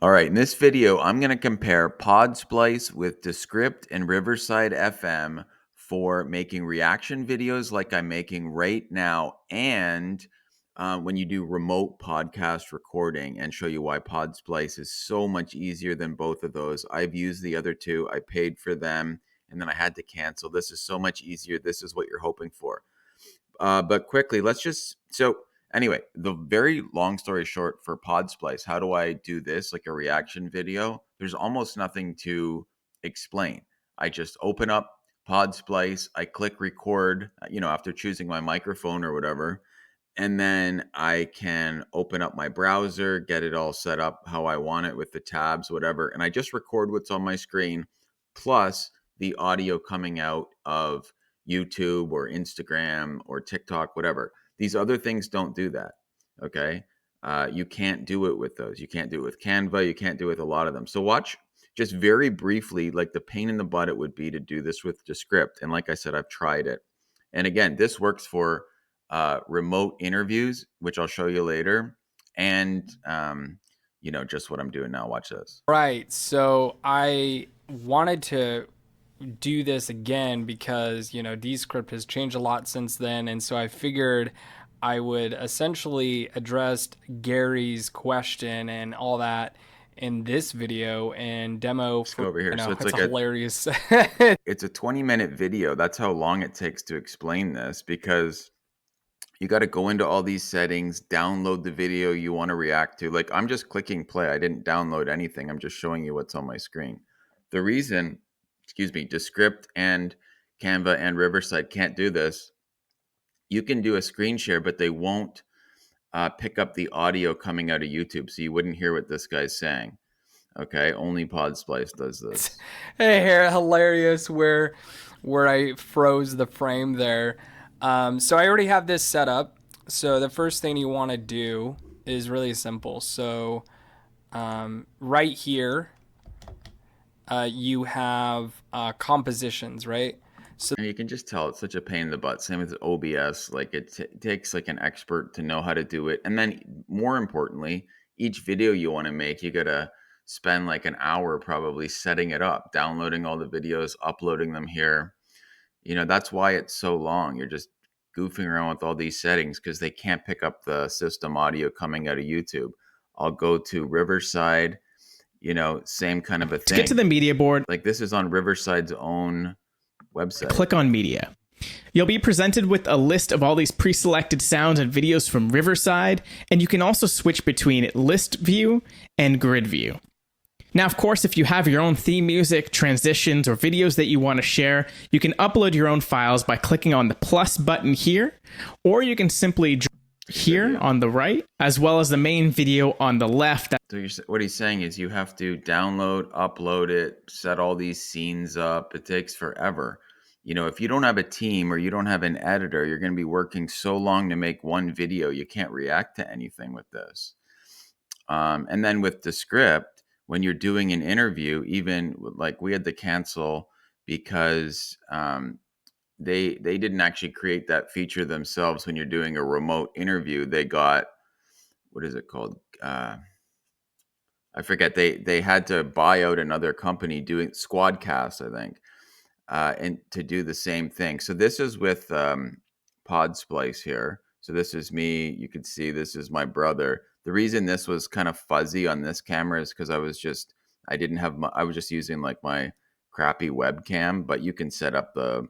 All right, in this video, I'm going to compare Podsplice with Descript and Riverside FM for making reaction videos like I'm making right now, and when you do remote podcast recording, and show you why Podsplice is so much easier than both of those. I've used the other two, I paid for them, and then I had to cancel. This is so much easier. This is what you're hoping for. But quickly, anyway, the very long story short for Podsplice, how do I do this like a reaction video? There's almost nothing to explain. I just open up Podsplice, I click record, after choosing my microphone or whatever, and then I can open up my browser, get it all set up how I want it with the tabs, whatever, and I just record what's on my screen plus the audio coming out of YouTube or Instagram or TikTok, whatever. These other things don't do that. Okay. You can't do it with those. You can't do it with Canva. You can't do it with a lot of them. So watch just very briefly, like the pain in the butt it would be to do this with Descript. And like I said, I've tried it. And again, this works for remote interviews, which I'll show you later. And, just what I'm doing now. Watch this. Right. So I wanted to do this again because, Descript has changed a lot since then. And so I figured I would essentially address Gary's question and all that in this video and demo. Let's go over here. So it's it's like hilarious. It's a 20-minute video. That's how long it takes to explain this, because you got to go into all these settings, download the video you want to react to. Like, I'm just clicking play. I didn't download anything. I'm just showing you what's on my screen. The reason, Descript and Canva and Riverside can't do this, you can do a screen share, but they won't pick up the audio coming out of YouTube. So you wouldn't hear what this guy's saying. Okay, only Podsplice does this. Hey, hilarious where I froze the frame there. So I already have this set up. So the first thing you want to do is really simple. So right here, you have compositions, right? So And you can just tell it's such a pain in the butt. Same with OBS. Like, it takes like an expert to know how to do it. And then more importantly, each video you want to make, you got to spend like an hour probably setting it up, downloading all the videos, uploading them here. That's why it's so long. You're just goofing around with all these settings because they can't pick up the system audio coming out of YouTube. I'll go to Riverside, same kind of a thing. To get to the media board, like this is on Riverside's own website. Click on media. You'll be presented with a list of all these pre-selected sounds and videos from Riverside, and you can also switch between list view and grid view. Now, of course, if you have your own theme music, transitions, or videos that you want to share, you can upload your own files by clicking on the plus button here, or you can simply here on the right, as well as the main video on the left. So what he's saying is you have to download, upload it, set all these scenes up. It takes forever. If you don't have a team or you don't have an editor, you're going to be working so long to make one video, you can't react to anything with this. And then with Descript, when you're doing an interview, even like we had to cancel because they didn't actually create that feature themselves. When you're doing a remote interview, they got, what is it called? I forget. They had to buy out another company doing Squadcast, I think, and to do the same thing. So this is with Podsplice here. So this is me. You can see this is my brother. The reason this was kind of fuzzy on this camera is because I was just using like my crappy webcam, but you can set up the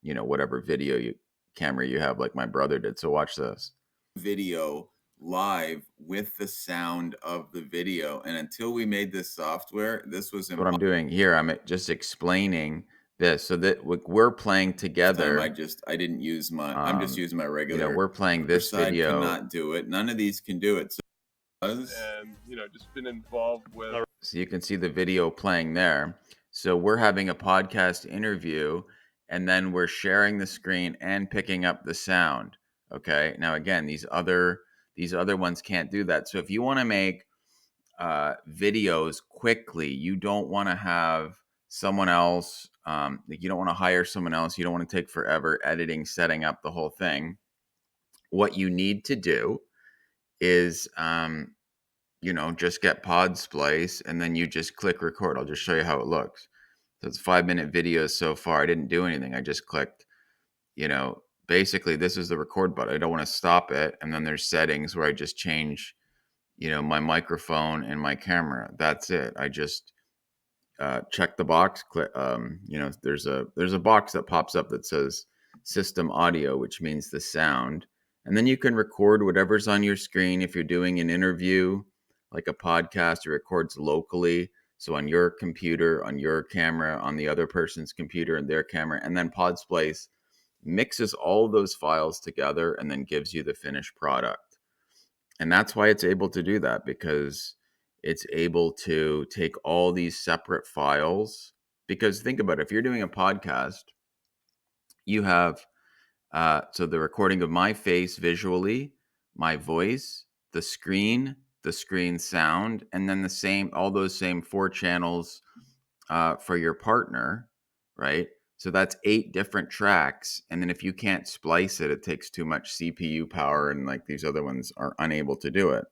whatever video camera you have, like my brother did. So watch this video live with the sound of the video. And until we made this software, this was what I'm doing here. I'm just explaining this so that we're playing together. I didn't use my, I'm just using my regular. We're playing this video. Cannot do it. None of these can do it. So, and just been involved with. So you can see the video playing there. So we're having a podcast interview, and then we're sharing the screen and picking up the sound. Okay. Now again, these other ones can't do that. So if you want to make videos quickly, you don't want to have someone else. You don't want to hire someone else. You don't want to take forever editing, setting up the whole thing. What you need to do is just get Podsplice and then you just click record. I'll just show you how it looks. So it's 5-minute videos so far. I didn't do anything. I just clicked, basically this is the record button. I don't want to stop it. And then there's settings where I just change, my microphone and my camera. That's it. I just check the box, click, there's a box that pops up that says system audio, which means the sound. And then you can record whatever's on your screen. If you're doing an interview, like a podcast, it records locally. So on your computer, on your camera, on the other person's computer and their camera. And then Podsplice mixes all those files together and then gives you the finished product. And that's why it's able to do that, because it's able to take all these separate files. Because think about it, if you're doing a podcast, you have so the recording of my face visually, my voice, the screen sound, and then all those same 4 channels for your partner, right? So that's 8 different tracks. And then if you can't splice it, it takes too much CPU power, and like these other ones are unable to do it.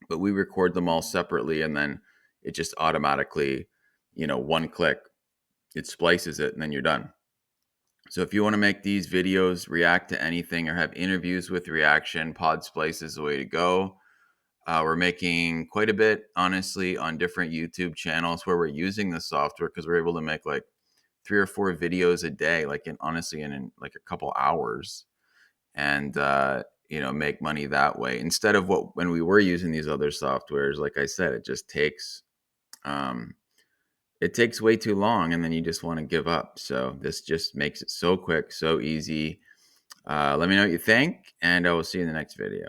But we record them all separately, and then it just automatically, one click, it splices it, and then you're done. So if you want to make these videos react to anything or have interviews with reaction, Podsplice is the way to go. We're making quite a bit, honestly, on different YouTube channels where we're using the software, because we're able to make like 3 or 4 videos a day, like in like a couple hours, and make money that way, instead of when we were using these other softwares. Like I said, it just takes way too long, and then you just want to give up. So this just makes it so quick, so easy. Let me know what you think, and I will see you in the next video.